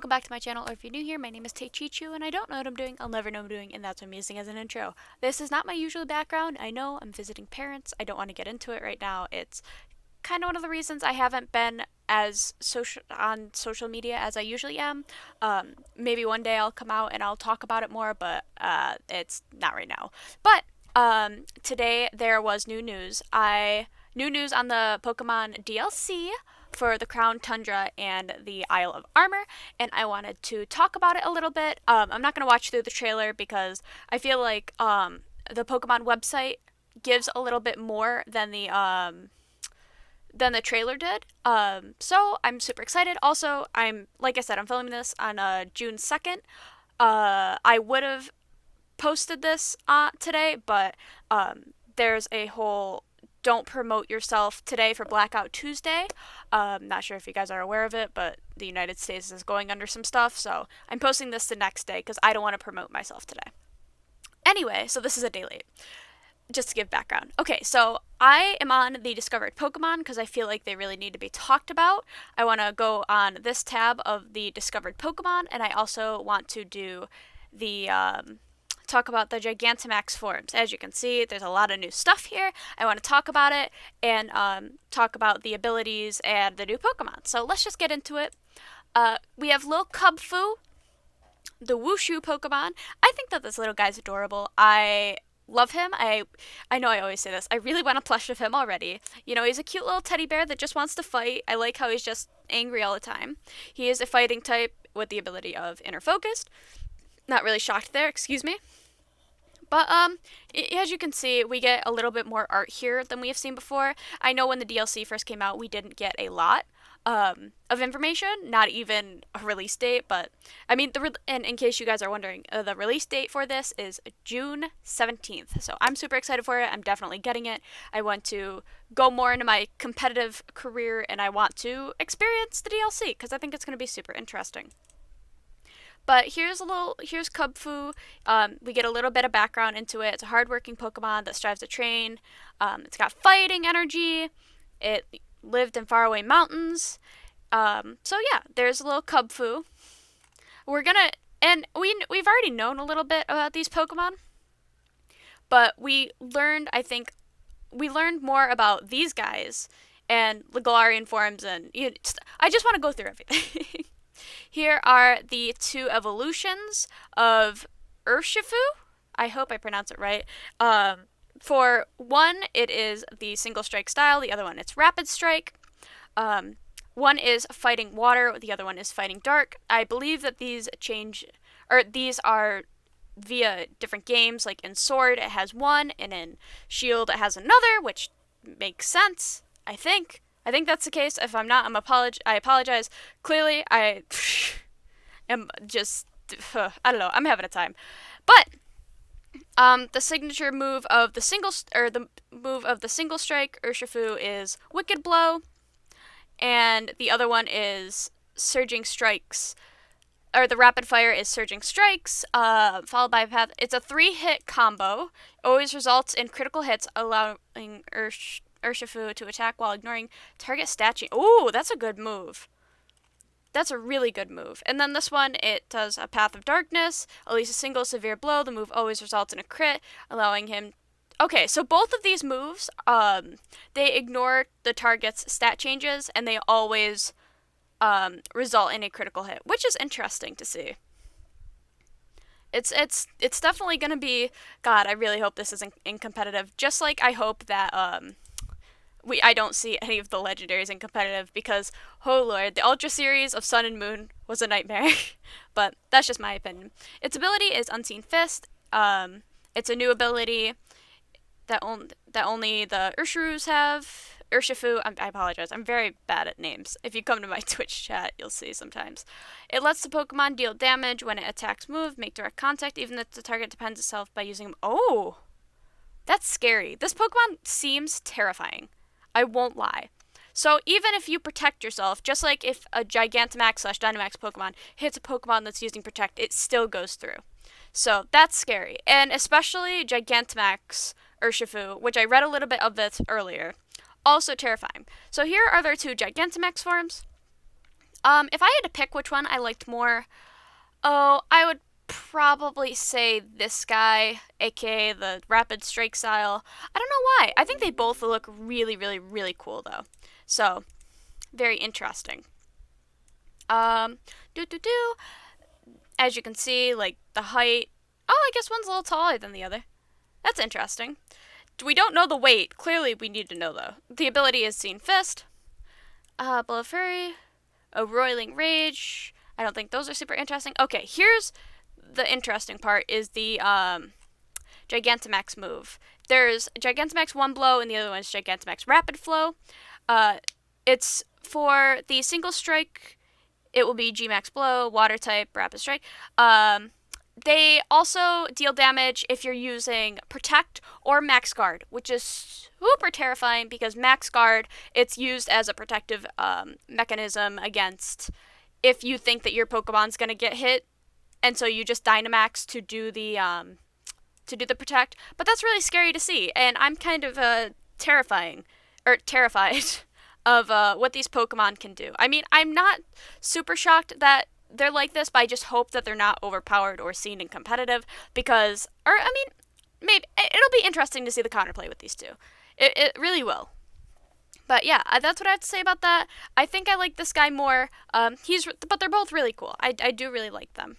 welcome back to my channel, or if you're new here, my name is Taechichu, and I don't know what I'm doing, I'll never know what I'm doing, and that's what I'm using as an intro. This is not my usual background. I know I'm visiting parents. I don't want to get into it right now. It's kind of one of the reasons I haven't been as on social media as I usually am. Maybe one day I'll come out and I'll talk about it more, but it's not right now. But today there was new news on the Pokemon DLC for the Crown Tundra and the Isle of Armor, and I wanted to talk about it a little bit. I'm not going to watch through the trailer because I feel like the Pokemon website gives a little bit more than the trailer did. So I'm super excited. Also, like I said, I'm filming this on June 2nd. I would have posted this today, but there's a whole don't promote yourself today for Blackout Tuesday. Not sure if you guys are aware of it, but the United States is going under some stuff, so I'm posting this the next day because I don't want to promote myself today. Anyway, so this is a day late. Just to give background. Okay, so I am on the discovered Pokemon because I feel like they really need to be talked about. I want to go on this tab of the discovered Pokemon, and I also want to do the talk about the Gigantamax forms. As you can see, there's a lot of new stuff here. I want to talk about it and talk about the abilities and the new Pokemon. So let's just get into it. We have Lil Cubfu, the Wushu Pokemon. I think that this little guy's adorable. I love him. I know I always say this. I really want a plush of him already. You know, he's a cute little teddy bear that just wants to fight. I like how he's just angry all the time. He is a fighting type with the ability of Inner Focused. Not really shocked there, excuse me. But as you can see, we get a little bit more art here than we have seen before. I know when the DLC first came out, we didn't get a lot of information, not even a release date, but I mean, and in case you guys are wondering, the release date for this is June 17th. So I'm super excited for it. I'm definitely getting it. I want to go more into my competitive career, and I want to experience the DLC because I think it's going to be super interesting. But here's Cubfu. We get a little bit of background into it. It's a hardworking Pokemon that strives to train. It's got fighting energy. It lived in faraway mountains. So yeah, there's a little Cubfu. We've already known a little bit about these Pokemon, but we learned more about these guys and the Galarian forms, and I just want to go through everything. Here are the two evolutions of Urshifu. I hope I pronounce it right. For one, it is the single strike style. The other one, it's rapid strike. One is fighting water. The other one is fighting dark. I believe that these are via different games. Like in Sword, it has one, and in Shield, it has another, which makes sense, I think. I think that's the case. If I'm not, I apologize. Clearly, I am just, I don't know. I'm having a time. But the signature move of the single strike Urshifu is Wicked Blow, and the other one is Surging Strikes, or the rapid fire is Surging Strikes, followed by a path. It's a 3-hit combo. Always results in critical hits, allowing Urshifu to attack while ignoring target stat change. Ooh, that's a good move. That's a really good move. And then this one, it does a Path of Darkness. At least a single severe blow. The move always results in a crit, allowing him... Okay, so both of these moves, they ignore the target's stat changes, and they always result in a critical hit, which is interesting to see. It's definitely going to be... God, I really hope this isn't in competitive. Just like I hope that... I don't see any of the legendaries in competitive because, oh lord, the Ultra Series of Sun and Moon was a nightmare. But that's just my opinion. Its ability is Unseen Fist. It's a new ability that only the Urshirus have. Urshifu, I apologize, I'm very bad at names. If you come to my Twitch chat, you'll see sometimes. It lets the Pokemon deal damage when it attacks make direct contact, even if the target defends itself by using... Oh! That's scary. This Pokemon seems terrifying. I won't lie. So even if you protect yourself, just like if a Gigantamax/Dynamax Pokemon hits a Pokemon that's using Protect, it still goes through. So that's scary. And especially Gigantamax Urshifu, which I read a little bit of this earlier, also terrifying. So here are their two Gigantamax forms. If I had to pick which one I liked more, oh, I would probably say this guy, aka the Rapid Strike style. I don't know why. I think they both look really, really, really cool though. So, very interesting. Um, do do do. As you can see, like the height. Oh, I guess one's a little taller than the other. That's interesting. We don't know the weight. Clearly, we need to know though. The ability is Seen Fist. Blow of Fury. A Roiling Rage. I don't think those are super interesting. Okay, here's the interesting part is the Gigantamax move. There's Gigantamax One Blow and the other one is Gigantamax Rapid Flow. It's for the single strike, it will be G-Max Blow, Water type, Rapid Strike. They also deal damage if you're using Protect or Max Guard, which is super terrifying because Max Guard, it's used as a protective mechanism against if you think that your Pokemon's gonna get hit, and so you just Dynamax to do the Protect. But that's really scary to see, and I'm kind of terrified of what these Pokemon can do. I mean, I'm not super shocked that they're like this, but I just hope that they're not overpowered or seen in competitive because, or I mean, maybe it'll be interesting to see the counterplay with these two. It really will. But yeah, that's what I have to say about that. I think I like this guy more. But they're both really cool. I do really like them.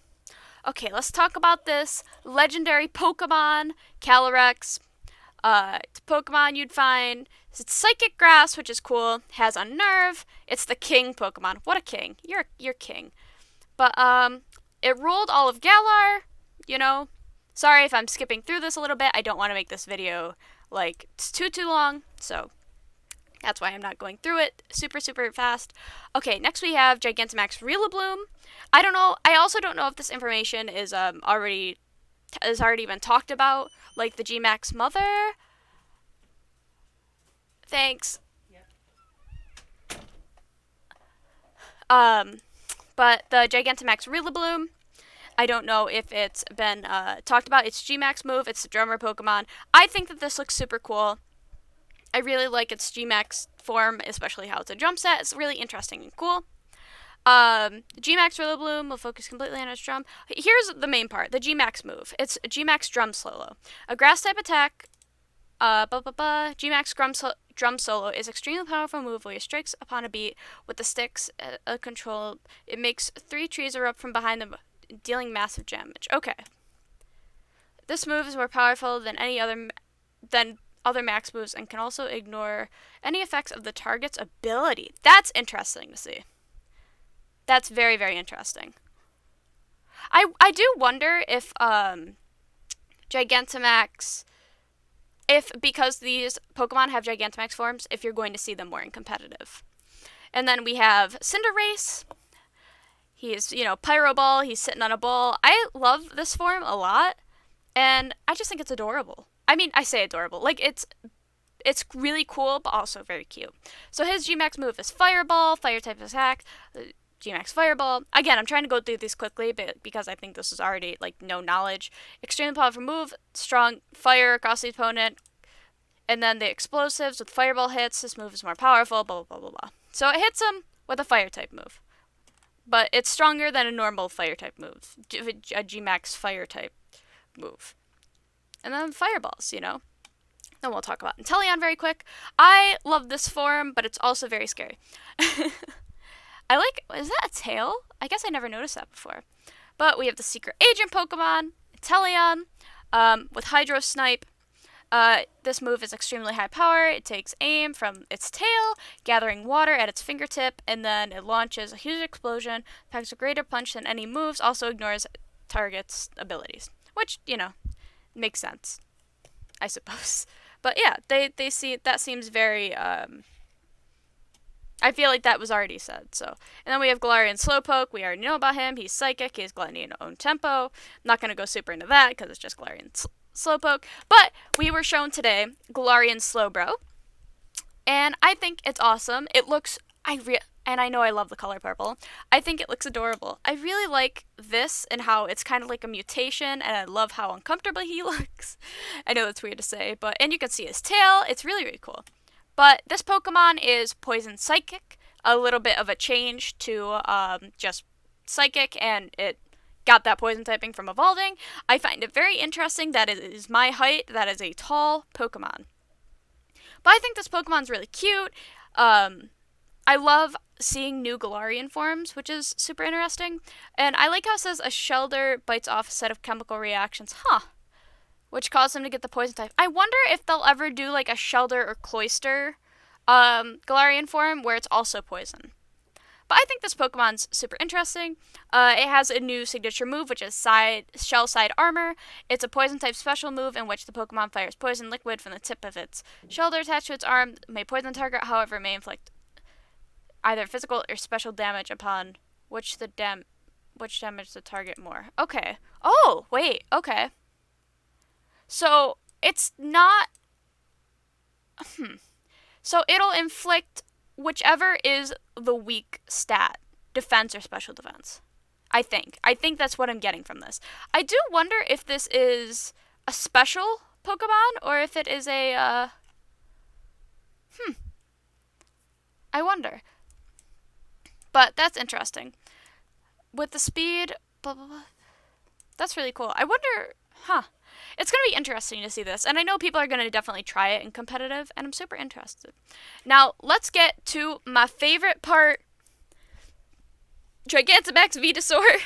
Okay, let's talk about this legendary Pokemon, Calyrex. It's a Pokemon you'd find. It's Psychic Grass, which is cool. Has Unnerve. It's the king Pokemon. What a king! You're king. But it ruled all of Galar. You know. Sorry if I'm skipping through this a little bit. I don't want to make this video like it's too long. So that's why I'm not going through it super fast. Okay, next we have Gigantamax Rillaboom. I don't know. I also don't know if this information is already been talked about, like the G-Max mother. Thanks. But the Gigantamax Rillaboom, I don't know if it's been talked about. It's G-Max move. It's the drummer Pokemon. I think that this looks super cool. I really like its G-Max form, especially how it's a drum set. It's really interesting and cool. G-Max Rillaboom will focus completely on its drum. Here's the main part, the G-Max move. It's G-Max Drum Solo. A grass type attack, G-Max Drum Solo is extremely powerful move where it strikes upon a beat with the sticks control. It makes 3 trees erupt from behind them, dealing massive damage. Okay. This move is more powerful than other max moves and can also ignore any effects of the target's ability. That's interesting to see. That's very interesting. I do wonder if Gigantamax, if because these Pokemon have Gigantamax forms, if you're going to see them more in competitive. And then we have Cinderace. He's, Pyro Ball. He's sitting on a ball. I love this form a lot, and I just think it's adorable. I mean, I say adorable. Like, it's really cool, but also very cute. So his G-Max move is Fireball, fire type attack, G-Max Fireball. Again, I'm trying to go through these quickly but because I think this is already, no knowledge. Extremely powerful move, strong fire across the opponent. And then the explosives with Fireball hits. This move is more powerful, blah, blah, blah, blah, blah. So it hits him with a fire type move. But it's stronger than a normal fire type move, a G-Max fire type move. And then fireballs, Then we'll talk about Inteleon very quick. I love this form, but it's also very scary. Is that a tail? I guess I never noticed that before. But we have the Secret Agent Pokemon, Inteleon, with Hydro Snipe. This move is extremely high power. It takes aim from its tail, gathering water at its fingertip, and then it launches a huge explosion, packs a greater punch than any moves, also ignores target's abilities. Which, makes sense, I suppose. But yeah, they see that seems very I feel like that was already said. So, and then we have Galarian Slowpoke. We already know about him. He's psychic. He has Galarian own tempo. I'm not gonna go super into that because it's just Galarian Slowpoke. But we were shown today Galarian Slowbro, and I think it's awesome. It looks and I know I love the color purple. I think it looks adorable. I really like this and how it's kind of like a mutation, and I love how uncomfortable he looks. I know that's weird to say, and you can see his tail. It's really cool. But this Pokemon is Poison Psychic. a little bit of a change to just psychic, and it got that poison typing from evolving. I find it very interesting that it is my height, that is a tall Pokemon. But I think this Pokemon's really cute. I love seeing new Galarian forms, which is super interesting. And I like how it says a Shelder bites off a set of chemical reactions. Huh. Which caused them to get the poison type. I wonder if they'll ever do like a Shelder or Cloyster Galarian form where it's also poison. But I think this Pokemon's super interesting. It has a new signature move, which is Shell Side Armor. It's a poison type special move in which the Pokemon fires poison liquid from the tip of its shoulder attached to its arm. May poison the target, however, may inflict either physical or special damage upon which damage the target more. Okay. Oh, wait. Okay. So it's not. So it'll inflict whichever is the weak stat, defense or special defense. I think that's what I'm getting from this. I do wonder if this is a special Pokemon or if it is a. I wonder. But that's interesting. With the speed, blah blah blah. That's really cool. I wonder, It's going to be interesting to see this, and I know people are going to definitely try it in competitive, and I'm super interested. Now, let's get to my favorite part, Gigantamax Venusaur.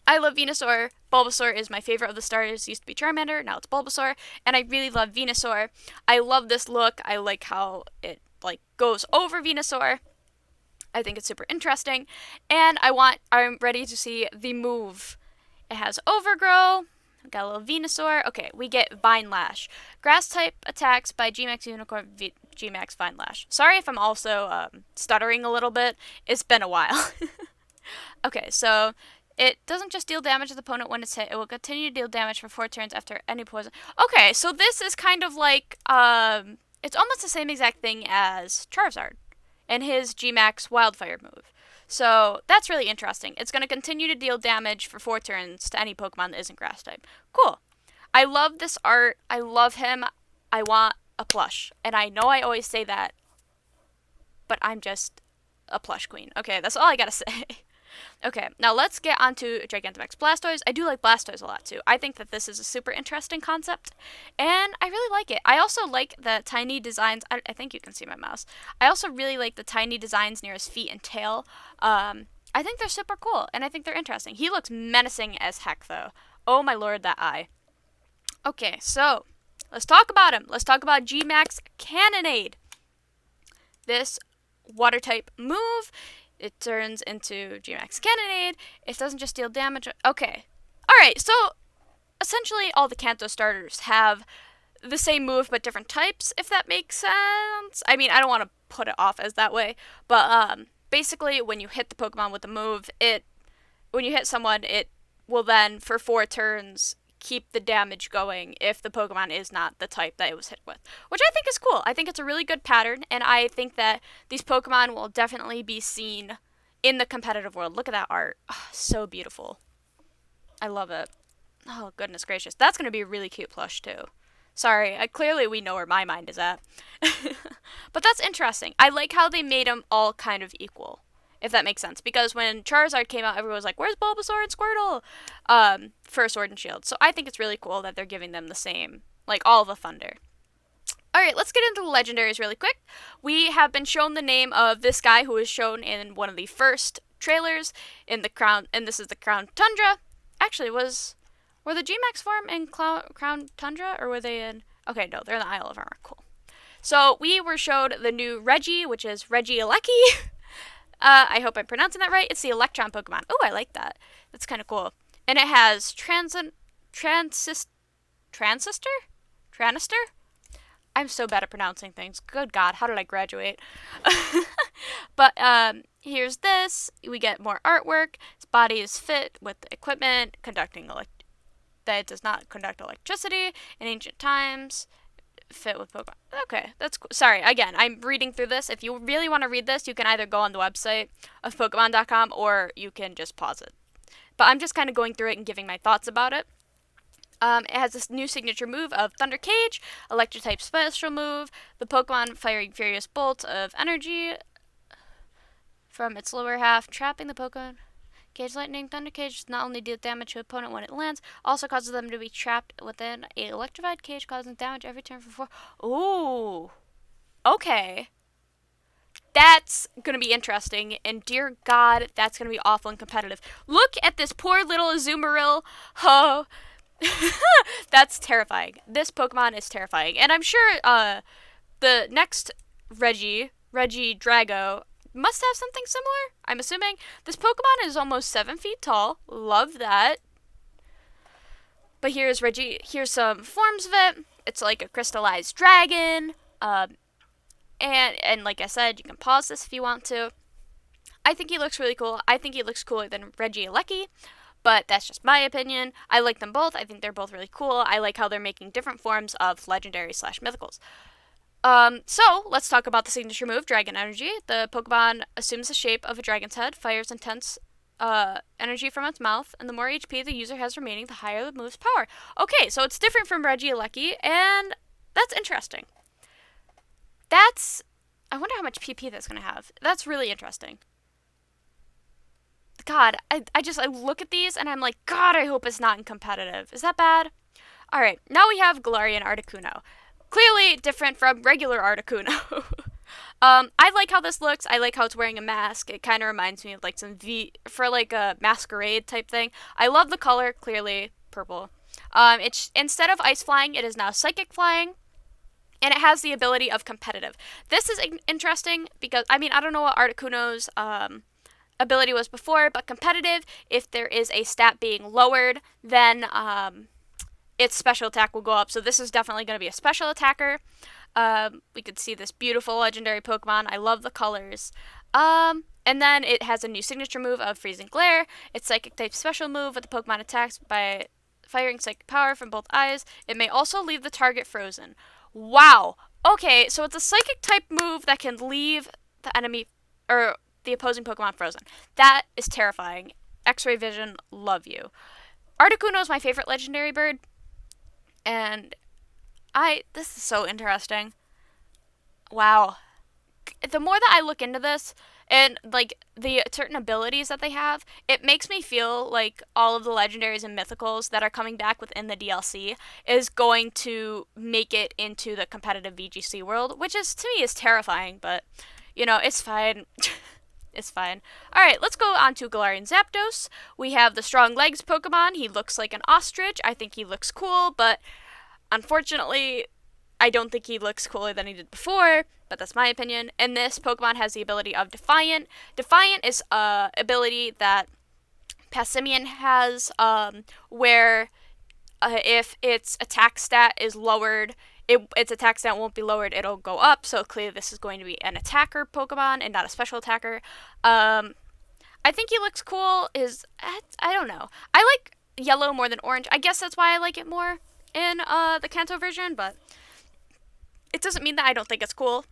I love Venusaur. Bulbasaur is my favorite of the starters. It used to be Charmander, now it's Bulbasaur, and I really love Venusaur. I love this look. I like how it goes over Venusaur. I think it's super interesting, and I'm ready to see the move. It has Overgrow. Got a little Venusaur. Okay, we get Vine Lash. Grass type attacks by Gmax Unicorn Gmax Vine Lash. Sorry if I'm also stuttering a little bit. It's been a while. Okay, so it doesn't just deal damage to the opponent when it's hit. It will continue to deal damage for 4 turns after any poison. Okay, so this is kind of like it's almost the same exact thing as Charizard and his Gmax Wildfire move. So that's really interesting. It's going to continue to deal damage for 4 turns to any Pokemon that isn't grass type. Cool. I love this art. I love him. I want a plush. And I know I always say that, but I'm just a plush queen. Okay, that's all I gotta say. Okay, now let's get on to Gigantamax Blastoise. I do like Blastoise a lot too. I think that this is a super interesting concept, and I really like it. I also like the tiny designs. I think you can see my mouse. I also really like the tiny designs near his feet and tail. I think they're super cool, and I think they're interesting. He looks menacing as heck, though. Oh my lord, that eye. Okay, so let's talk about him. Let's talk about Gmax Cannonade. This water type move. It turns into Gmax Cannonade. It doesn't just deal damage. Okay. Alright, so essentially all the Kanto starters have the same move but different types, if that makes sense. I mean, I don't want to put it off as that way, but basically when you hit the Pokemon with the move, when you hit someone, it will then, for 4 turns, keep the damage going if the Pokemon is not the type that it was hit with, which I think is cool. I think it's a really good pattern, and I think that these Pokemon will definitely be seen in the competitive world. Look at that art. Oh, so beautiful. I love it. Oh, goodness gracious. That's going to be a really cute plush, too. Sorry, clearly we know where my mind is at. But that's interesting. I like how they made them all kind of equal, if that makes sense. Because when Charizard came out, everyone was like, where's Bulbasaur and Squirtle? For Sword and Shield. So I think it's really cool that they're giving them the same, all the thunder. Alright, let's get into the legendaries really quick. We have been shown the name of this guy who was shown in one of the first trailers in the Crown, and this is the Crown Tundra. Actually, were the Gmax form in Crown Tundra, or were they in... Okay, no, they're in the Isle of Armor. Cool. So we were showed the new Reggie, which is Regieleki. I hope I'm pronouncing that right. It's the Electron Pokemon. Oh, I like that. That's kind of cool. And it has Transistor? I'm so bad at pronouncing things. Good God, how did I graduate? But here's this. We get more artwork. His body is fit with equipment that does not conduct electricity in ancient times. Fit with Pokemon. Okay, that's cool. Sorry, again, I'm reading through this. If you really want to read this, you can either go on the website of Pokemon.com or you can just pause it. But I'm just kind of going through it and giving my thoughts about it. It has this new signature move of Thunder Cage, Electric-type special move, the Pokemon firing Furious Bolt of energy. from its lower half, trapping the Pokemon. Cage Lightning Thunder Cage does not only deal damage to opponent when it lands, also causes them to be trapped within a electrified cage, causing damage every turn for 4. Ooh. Okay. That's gonna be interesting, and dear God, that's gonna be awful and competitive. Look at this poor little Azumarill. Oh, that's terrifying. This Pokemon is terrifying, and I'm sure the next Regidrago, must have something similar. I'm assuming this Pokemon is almost 7 feet tall. Love that. But here's Reggie. Here's some forms of it. It's like a crystallized dragon. And like I said, you can pause this if you want to. I think he looks really cool. I think he looks cooler than Regieleki, but that's just my opinion. I like them both. I think they're both really cool. I like how they're making different forms of legendary slash mythicals. So let's talk about the signature move, Dragon Energy. The Pokemon assumes the shape of a dragon's head, fires intense energy from its mouth, and the more HP the user has remaining, the higher the move's power. Okay, so it's different from Regieleki, and that's interesting. I wonder how much PP that's going to have. That's really interesting. God, I look at these and I'm like, God, I hope it's not in competitive. Is that bad? Alright, now we have Galarian Articuno. Clearly different from regular Articuno. I like how this looks. I like how it's wearing a mask. It kind of reminds me of like for like a masquerade type thing. I love the color, clearly purple. It's instead of ice flying, it is now psychic flying. And it has the ability of competitive. This is interesting because, I mean, I don't know what Articuno's ability was before, but competitive, if there is a stat being lowered, then its special attack will go up. So this is definitely going to be a special attacker. We could see this beautiful legendary Pokemon. I love the colors. And then it has a new signature move of Freezing Glare. Its psychic type special move with the Pokemon attacks by firing psychic power from both eyes. It may also leave the target frozen. Wow. Okay, so it's a psychic type move that can leave the enemy or the opposing Pokemon frozen. That is terrifying. X-ray vision, love you. Articuno is my favorite legendary bird, and this is so interesting. Wow. The more that I look into this and like the certain abilities that they have, it makes me feel like all of the legendaries and mythicals that are coming back within the DLC is going to make it into the competitive VGC world, which is to me is terrifying, but you know, it's fine. It's fine. Alright, let's go on to Galarian Zapdos. We have the Strong Legs Pokemon. He looks like an ostrich. I think he looks cool, but unfortunately, I don't think he looks cooler than he did before, but that's my opinion. And this Pokemon has the ability of Defiant. Defiant is a ability that Passimian has, where if its attack stat is lowered, its attack stat won't be lowered, it'll go up. So clearly this is going to be an attacker Pokemon and not a special attacker. I think he looks cool. I don't know. I like yellow more than orange. I guess that's why I like it more in the Kanto version, but it doesn't mean that I don't think it's cool.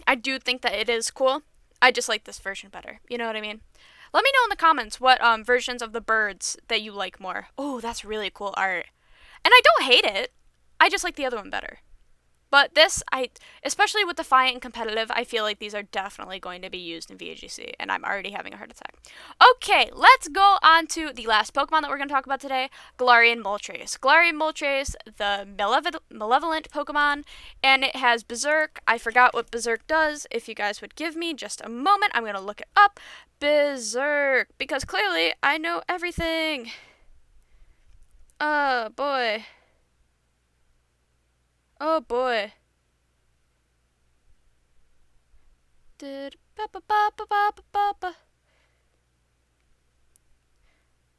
I do think that it is cool. I just like this version better. You know what I mean? Let me know in the comments what versions of the birds that you like more. Oh, that's really cool art. And I don't hate it. I just like the other one better. But this, especially with Defiant and Competitive, I feel like these are definitely going to be used in VGC, and I'm already having a heart attack. Okay, let's go on to the last Pokemon that we're going to talk about today, Galarian Moltres. Galarian Moltres, the malevolent Pokemon, and it has Berserk. I forgot what Berserk does. If you guys would give me just a moment, I'm going to look it up. Berserk, because clearly I know everything. Oh, boy. Oh boy.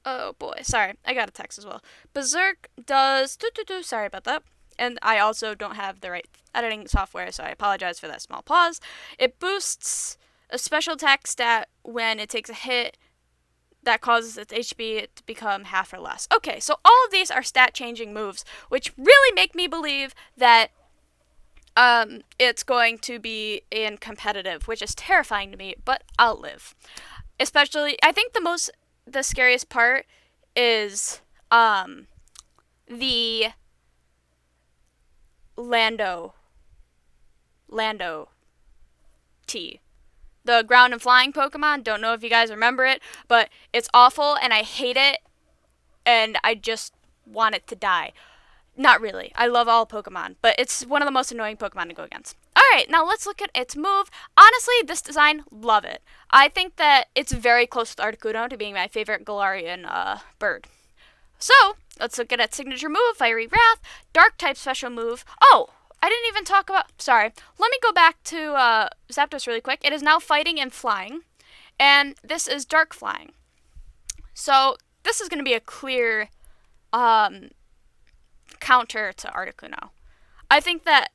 Oh boy. Sorry, I got a text as well. Berserk does. Sorry about that. And I also don't have the right editing software, so I apologize for that small pause. It boosts a special attack stat when it takes a hit that causes its HP to become half or less. Okay, so all of these are stat changing moves, which really make me believe that it's going to be in competitive, which is terrifying to me, but I'll live. Especially, I think the scariest part is the Lando T. the ground and flying Pokemon. Don't know if you guys remember it, but it's awful and I hate it and I just want it to die. Not really. I love all Pokemon, but it's one of the most annoying Pokemon to go against. Alright, now let's look at its move. Honestly, this design, love it. I think that it's very close with Articuno to being my favorite Galarian bird. So, let's look at its signature move, Fiery Wrath, Dark type special move. Oh, I didn't even talk about, sorry. Let me go back to Zapdos really quick. It is now fighting and flying, and this is Dark Flying. So, this is going to be a clear counter to Articuno. I think that,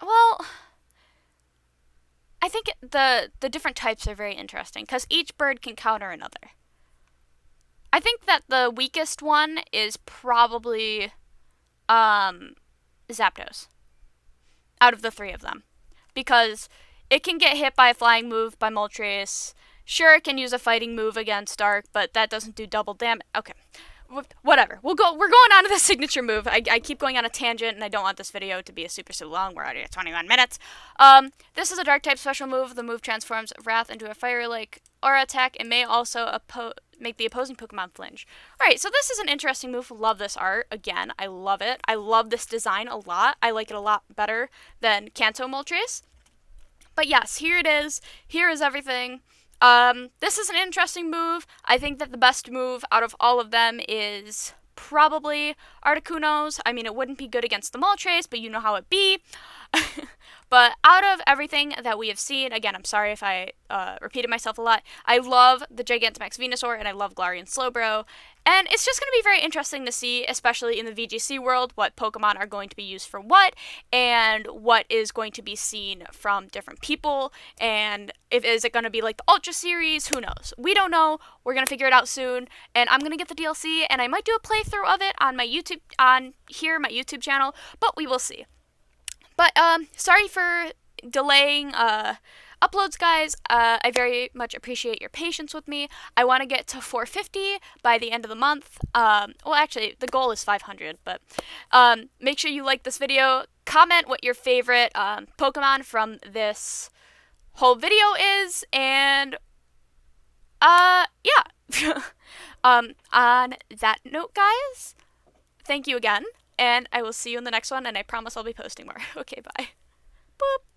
well, I think the different types are very interesting because each bird can counter another. I think that the weakest one is probably Zapdos out of the three of them because it can get hit by a flying move by Moltres. Sure, it can use a fighting move against Dark, but that doesn't do double damage. Okay. Whatever. We're going on to the signature move. I keep going on a tangent, and I don't want this video to be super long. We're already at 21 minutes. This is a Dark type special move. The move transforms Wrath into a fire-like aura attack and may also make the opposing Pokemon flinch. Alright, so this is an interesting move. Love this art. Again, I love it. I love this design a lot. I like it a lot better than Kanto Moltres. But yes, here it is. Here is everything. This is an interesting move. I think that the best move out of all of them is probably Articuno's. I mean, it wouldn't be good against the Moltres, but you know how it be. But out of everything that we have seen, again, I'm sorry if I repeated myself a lot, I love the Gigantamax Venusaur, and I love Galarian Slowbro. And it's just going to be very interesting to see, especially in the VGC world, what Pokemon are going to be used for what, and what is going to be seen from different people, and is it going to be like the Ultra Series? Who knows? We don't know. We're going to figure it out soon, and I'm going to get the DLC, and I might do a playthrough of it on my YouTube channel, but we will see. But sorry for delaying uploads, guys. I very much appreciate your patience with me. I want to get to 450 by the end of the month. Well, actually, the goal is 500, but make sure you like this video. Comment what your favorite Pokemon from this whole video is, and yeah. On that note, guys, thank you again. And I will see you in the next one, and I promise I'll be posting more. Okay, bye. Boop.